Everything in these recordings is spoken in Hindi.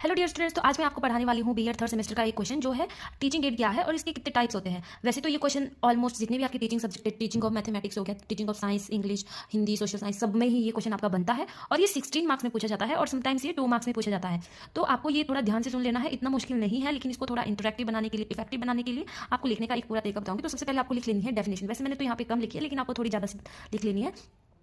Hello dear students. तो आज मैं आपको पढ़ाने वाली हूँ बीएड थर्ड सेमेस्टर का एक क्वेश्चन जो है टीचिंग एड क्या है और इसके कितने टाइप्स होते हैं। वैसे तो ये क्वेश्चन ऑलमोस्ट जितने भी आपके टीचिंग सब्जेक्ट है, टीचिंग ऑफ मैथमेटिक्स हो गया, teaching of science, English, Hindi, social science, सब में ही ये क्वेश्चन आपका बनता है और ये 16 मार्क्स में पूछा जाता है और समटाइम्स ये 2 मार्क्स में पूछा जाता है। तो आपको ये थोड़ा ध्यान से सुन लेना है, इतना मुश्किल नहीं है, लेकिन इसको थोड़ा इंटरेक्टिव बनाने के लिए, इफेक्टिव बनाने के लिए आपको लिखने का एक पूरा तरीका बताऊंगी। तो सबसे पहले आपको लिख लेनी है डेफिनेशन। वैसे मैंने तो यहाँ पे कम लिखी है, लेकिन आपको थोड़ी ज़्यादा लिख लेनी है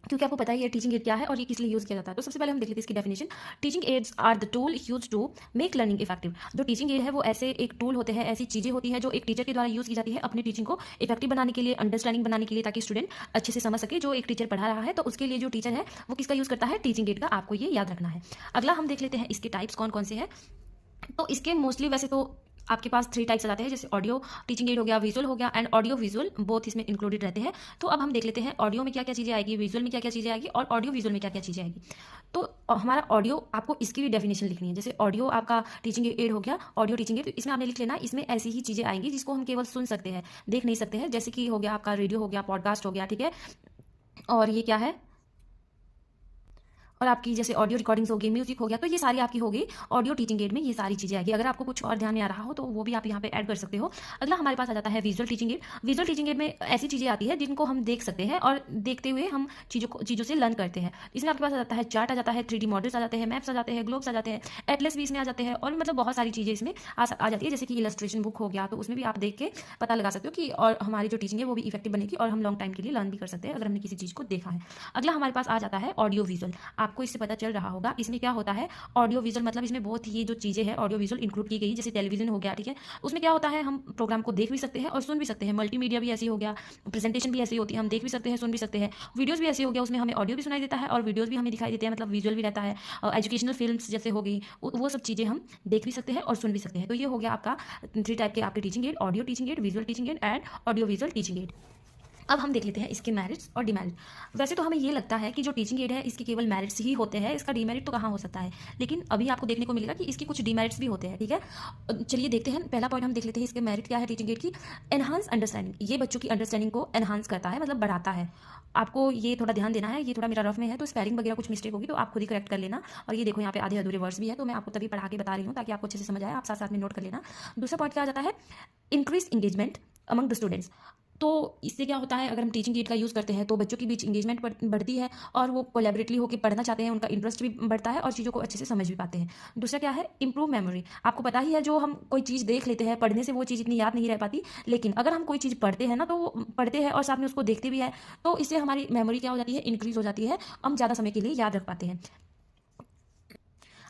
क्योंकि आपको पता है ये टीचिंग एड क्या है और ये किस लिए यूज़ किया जाता है। तो सबसे पहले हम देख लेते हैं इसकी definition. Teaching aids are the tool use to make learning effective. जो टीचिंग एड है वो ऐसे एक टूल होते हैं, ऐसी चीज़ें होती है जो एक टीचर के द्वारा यूज़ की जाती है अपनी टीचिंग को इफेक्टिव बनाने के लिए, अंडरस्टैंडिंग बनाने के लिए, ताकि स्टूडेंट अच्छे से समझ सके जो एक टीचर पढ़ा रहा है। तो उसके लिए जो टीचर है वो किसका यूज़ करता है, टीचिंग एड का। आपको ये याद रखना है। अगला हम देख लेते हैं इसके टाइप्स कौन कौन से हैं। तो इसके मोस्टली वैसे तो आपके पास 3 टाइप्स आ जाते हैं, जैसे ऑडियो टीचिंग एड हो गया, विजुअल हो गया एंड ऑडियो विजुअल, बोथ इसमें इंक्लूडेड रहते हैं। तो अब हम देख लेते हैं ऑडियो में क्या क्या चीज़ें आएगी, विजुअल में क्या क्या चीज़ें आएगी और ऑडियो विजुअल में क्या क्या चीज़ें आएगी। तो हमारा ऑडियो, आपको इसकी भी डेफिनेशन लिखनी है। जैसे ऑडियो आपका टीचिंग एड हो गया, ऑडियो टीचिंग एड, तो इसमें आपने लिख लेना इसमें ऐसी ही चीज़ें आएंगी जिसको हम केवल सुन सकते हैं, देख नहीं सकते हैं। जैसे कि हो गया आपका रेडियो हो गया, पॉडकास्ट हो गया, ठीक है। और ये क्या है, और आपकी जैसे ऑडियो रिकॉर्डिंग्स होगी, म्यूजिक हो गया, तो ये सारी आपकी होगी ऑडियो टीचिंग एड में, ये सारी चीज़ें आएगी। अगर आपको कुछ और ध्यान में आ रहा हो तो वो भी आप यहाँ पे ऐड कर सकते हो। अगला हमारे पास आ जाता है visual teaching add. Visual teaching add में ऐसी चीज़ें आती है जिनको हम देख सकते हैं और देखते हुए हम चीज़ों से लर्न करते हैं। इसमें आपके पास आ जाता है चार्ट आ जाता है, 3D मॉडल्स आ जाते हैं, मैप्स आ जाते हैं, ग्लोब्स आ जाते हैं, एटलस भी इसमें आ जाते हैं और मतलब बहुत सारी चीज़ें इसमें आ जाती है। जैसे कि इलस्ट्रेशन बुक हो गया, तो उसमें भी आप देख के पता लगा सकते हो कि और हमारी जो टीचिंग है वो भी इफेक्टिव बनेगी और हम लॉन्ग टाइम के लिए लर्न भी कर सकते हैं अगर हमने किसी चीज़ को देखा है। अगला हमारे पास आ जाता है ऑडियो विजुअल। आपको इससे पता चल रहा होगा इसमें क्या होता है ऑडियो विजुअल, मतलब इसमें बहुत ही जो चीज़ें हैं ऑडियो विजुअल इंक्लूड की गई, जैसे टेलीविजन हो गया, ठीक है। उसमें क्या होता है, हम प्रोग्राम को देख भी सकते हैं और सुन भी सकते हैं। मल्टीमीडिया भी ऐसी हो गया, प्रेजेंटेशन भी ऐसी होती है, हम देख भी सकते हैं, सुन भी सकते हैं। वीडियोस भी ऐसी हो गया, उसमें हमें ऑडियो भी सुनाई देता है और वीडियोस भी हमें दिखाई देते हैं, मतलब विजुअल भी रहता है। एजुकेशनल फिल्म्स जैसे हो गई, वो सब चीज़ें हम देख भी सकते हैं और सुन भी सकते हैं। तो ये हो गया आपका 3 टाइप के आपके teaching add, audio teaching add, visual teaching add and audio visual teaching add. अब हम देख लेते हैं इसके मेरिट्स और डिमेरिट। वैसे तो हमें ये लगता है कि जो टीचिंग एड है इसके केवल मेरिट्स ही होते हैं, इसका डिमेरिट तो कहाँ हो सकता है, लेकिन अभी आपको देखने को मिलेगा कि इसके कुछ डिमेरिट्स भी होते हैं, ठीक है। चलिए देखते हैं। पहला पॉइंट हम देख लेते हैं इसके मेरिट क्या है टीचिंग एड की। Enhance understanding. ये बच्चों की अंडरस्टैंडिंग को एनहांस करता है, मतलब बढ़ाता है। आपको ये थोड़ा ध्यान देना है, ये थोड़ा मेरा रफ में है तो स्पेलिंग वगैरह कुछ मिस्टेक होगी तो आप खुद ही करेक्ट कर लेना। और ये देखो यहाँ पे आधे अधूरे वर्ड्स भी है, तो मैं आपको तभी पढ़ा के बता रही हूँ ताकि आपको अच्छे से समझ आए, आप साथ साथ में नोट कर लेना। दूसरा पॉइंट क्या आ जाता है, increase engagement among the students. तो इससे क्या होता है, अगर हम टीचिंग एड का यूज़ करते हैं तो बच्चों के बीच इंगेजमेंट बढ़ती है और वो कोलैबोरेटिवली होकर पढ़ना चाहते हैं, उनका इंटरेस्ट भी बढ़ता है और चीज़ों को अच्छे से समझ भी पाते हैं। दूसरा क्या है, इंप्रूव मेमोरी। आपको पता ही है जो हम कोई चीज़ देख लेते हैं, पढ़ने से वो चीज़ इतनी याद नहीं रह पाती, लेकिन अगर हम कोई चीज़ पढ़ते हैं ना, तो वो पढ़ते हैं और साथ में उसको देखते भी है, तो इससे हमारी मेमोरी क्या हो जाती है, इंक्रीज हो जाती है, हम ज़्यादा समय के लिए याद रख पाते हैं।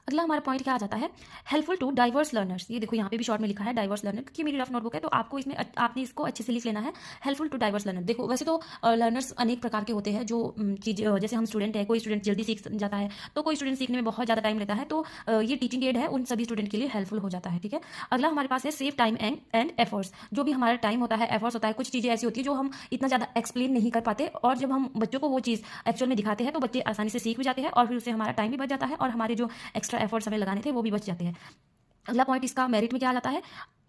अगला हमारा पॉइंट क्या आ जाता है, हेल्पफुल टू डाइवर्स लर्नर्स। ये देखो यहाँ पे भी शॉर्ट में लिखा है डाइवर्स लर्नर, क्योंकि मेरी रफ नोटबुक है तो आपको इसमें आपने इसको अच्छे से लिख लेना है, हेल्पफुल टू डाइवर्स लर्नर। देखो वैसे तो लर्नर्स अनेक प्रकार के होते हैं, जो चीज़ जैसे हम स्टूडेंट है, कोई स्टूडेंट जल्दी सीख जाता है तो कोई स्टूडेंट सीखने में बहुत ज़्यादा टाइम लेता है, तो ये टीचिंग एड है उन सभी स्टूडेंट के लिए हेल्पफुल हो जाता है, ठीक है। अगला हमारे पास है सेव टाइम एंड एफर्ट्स। जो भी हमारा टाइम होता है, एफर्ट्स होता है, कुछ चीज़ें ऐसी होती है जो हम इतना ज़्यादा एक्सप्लेन नहीं कर पाते और जब हम बच्चों को वो चीज़ एक्चुअल में दिखाते हैं तो बच्चे आसानी से सीख भी जाते हैं और फिर उससे हमारा टाइम भी बच जाता है और हमारे जो एक्स्ट्रा एफर्ट्स हमें लगाने थे वो भी बच जाते हैं। अगला पॉइंट इसका मेरिट में क्या आ जाता है,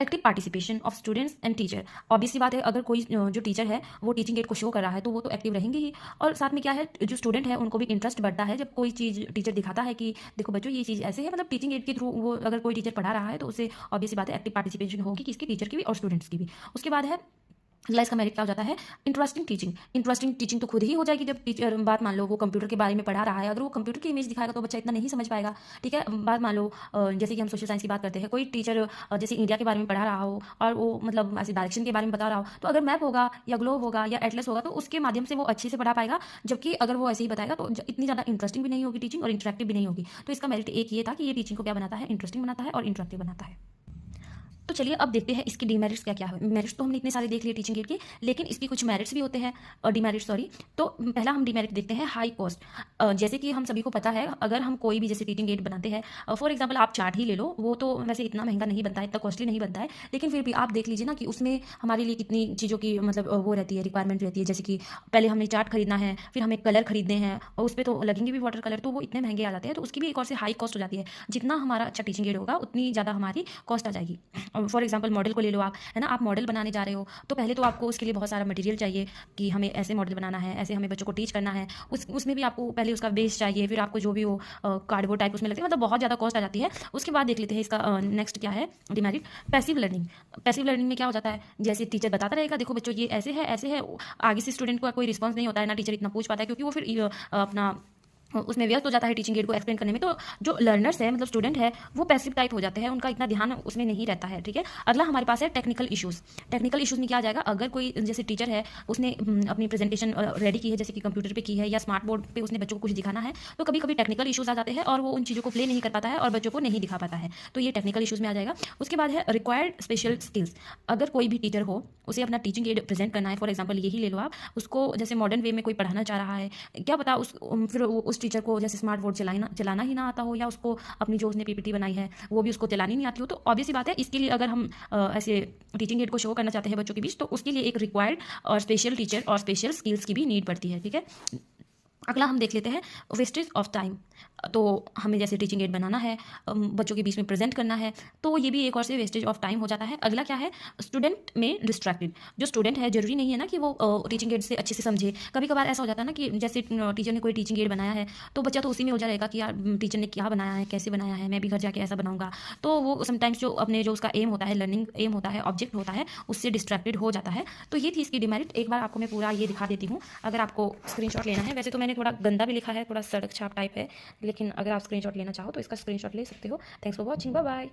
active participation of students and teacher. Obviously बात है, अगर कोई जो टीचर है वो टीचिंग एड को शो कर रहा है तो वो तो एक्टिव रहेंगे ही, और साथ में क्या है, जो स्टूडेंट है उनको भी इंटरेस्ट बढ़ता है जब कोई चीज़ टीचर दिखाता है कि देखो बच्चों ये चीज़ ऐसे है, मतलब टीचिंग एड के थ्रू वो अगर कोई टीचर पढ़ा रहा है तो उससे ऑब्वियसली बात है एक्टिव पार्टिसिपेशन होगी, किसकी, टीचर की भी और स्टूडेंट्स की भी। उसके बाद है अगला इसका मेरिट क्या हो जाता है, इंटरेस्टिंग टीचिंग। इंटरेस्टिंग टीचिंग तो खुद ही हो जाएगी जब टीचर, बात मान लो वो कंप्यूटर के बारे में पढ़ा रहा है, अगर वो कंप्यूटर की इमेज दिखाएगा तो बच्चा इतना नहीं समझ पाएगा, ठीक है। बात मान लो जैसे कि हम सोशल साइंस की बात करते हैं, कोई टीचर जैसे इंडिया के बारे में पढ़ा रहा हो और वो मतलब ऐसे डायरेक्शन के बारे में बता रहा हो, तो अगर मैप होगा या ग्लोब होगा या एटलस होगा तो उसके माध्यम से वो अच्छे से पढ़ा पाएगा, जबकि अगर वो ऐसे ही बताएगा तो इतनी ज़्यादा इंटरेस्टिंग भी नहीं होगी टीचिंग और इंटरेक्टिव भी नहीं होगी। तो इसका मेरिट एक ये था कि ये टीचिंग को क्या बनाता है, इंटरेस्टिंग बनाता है और इंटरेक्टिव बनाता है। तो चलिए अब देखते हैं इसके डीमेरिट्स क्या क्या है। मेरिट्स तो हमने इतने सारे देख लिए टीचिंग एड के, लेकिन इसकी कुछ मेरिट्स भी होते हैं और डीमेरिट्स, सॉरी। तो पहला हम डीमेरिट देखते हैं, हाई कॉस्ट। जैसे कि हम सभी को पता है, अगर हम कोई भी जैसे टीचिंग एड बनाते हैं, फॉर एग्जाम्पल आप चार्ट ही ले लो, वो तो वैसे इतना महंगा नहीं बनता है, इतना कॉस्टली नहीं बनता है, लेकिन फिर भी आप देख लीजिए ना कि उसमें हमारे लिए कितनी चीज़ों की मतलब वो रहती है, रिक्वायरमेंट रहती है। जैसे कि पहले हमने चार्ट खरीदना है, फिर हमें कलर खरीदने हैं और उस पर तो लगेंगे भी वाटर कलर, तो वो इतने महंगे आ जाते हैं, तो उसकी भी एक और से हाई कॉस्ट हो जाती है। जितना हमारा अच्छा टीचिंग एड होगा उतनी ज़्यादा हमारी कॉस्ट आ जाएगी। और फॉर एग्जांपल मॉडल को ले लो आप, है ना, आप मॉडल बनाने जा रहे हो तो पहले तो आपको उसके लिए बहुत सारा मटेरियल चाहिए कि हमें ऐसे मॉडल बनाना है, ऐसे हमें बच्चों को टीच करना है। उसमें भी आपको पहले उसका बेस चाहिए, फिर आपको जो भी वो कार्डबोर्ड टाइप उसमें लगती है, मतलब बहुत ज़्यादा कॉस्ट आ जाती है। उसके बाद देख लेते हैं इसका नेक्स्ट क्या है demerit, passive learning. Passive learning में क्या हो जाता है, जैसे टीचर बताता रहेगा देखो बच्चों ये ऐसे है ऐसे है, आगे से स्टूडेंट को कोई रिस्पॉन्स नहीं होता है, ना टीचर इतना पूछ पाता है क्योंकि वो फिर अपना उसमें व्यस्त हो जाता है टीचिंग एड को एक्सप्लेन करने में। तो जो लर्नर्स है मतलब स्टूडेंट है वो पैसिव टाइप हो जाते हैं, उनका इतना ध्यान उसमें नहीं रहता है। ठीक है, अगला हमारे पास है टेक्निकल इश्यूज़। टेक्निकल इश्यूज़ में क्या आ जाएगा, अगर कोई जैसे टीचर है उसने अपनी प्रेजेंटेशन रेडी की है जैसे कि कंप्यूटर पे की है या स्मार्ट बोर्ड पे उसने बच्चों को कुछ दिखाना है, तो कभी कभी टेक्निकल इश्यूज़ आ जाते हैं और वो उन चीज़ों को प्ले नहीं कर पाता है और बच्चों को नहीं दिखा पाता है, तो ये टेक्निकल इश्यूज़ में आ जाएगा। उसके बाद है रिक्वायर्ड स्पेशल स्किल्स। अगर कोई भी टीचर हो उसे अपना टीचिंग एड प्रेजेंट करना है, फॉर एग्जाम्पल यही ले लो आप, उसको जैसे मॉडर्न वे में कोई पढ़ाना चाह रहा है, क्या पता फिर उस टीचर को जैसे स्मार्ट बोर्ड चलाना ही ना आता हो, या उसको अपनी जो उसने पीपीटी बनाई है वो भी उसको चलानी नहीं आती हो, तो ऑब्वियस सी बात है इसके लिए अगर हम ऐसे टीचिंग एड को शो करना चाहते हैं बच्चों के बीच, तो उसके लिए एक रिक्वायर्ड और स्पेशल टीचर और स्पेशल स्किल्स की भी नीड पड़ती है। ठीक है, अगला हम देख लेते हैं वेस्टेज ऑफ टाइम। तो हमें जैसे टीचिंग एड बनाना है, बच्चों के बीच में प्रेजेंट करना है, तो ये भी एक और से वेस्टेज ऑफ टाइम हो जाता है। अगला क्या है, स्टूडेंट में डिस्ट्रैक्टेड। जो स्टूडेंट है जरूरी नहीं है ना कि वो टीचिंग एड से अच्छे से समझे, कभी कभार ऐसा हो जाता है ना कि जैसे टीचर ने कोई टीचिंग एड बनाया है तो बच्चा तो उसी में हो जाएगा कि यार टीचर ने क्या बनाया है, कैसे बनाया है, मैं भी घर जाके ऐसा बनाऊंगा, तो वो समटाइम्स जो अपने जो उसका एम होता है, लर्निंग एम होता है, ऑब्जेक्ट होता है, उससे डिस्ट्रैक्टेड हो जाता है। तो ये थी इसकी डिमेरिट। एक बार आपको मैं पूरा ये दिखा देती हूँ अगर आपको स्क्रीनशॉट लेना है। वैसे तो मैंने थोड़ा गंदा भी लिखा है, थोड़ा सड़क छाप टाइप है, लेकिन अगर आप स्क्रीनशॉट लेना चाहो तो इसका स्क्रीनशॉट ले सकते हो। Thanks for watching, bye bye.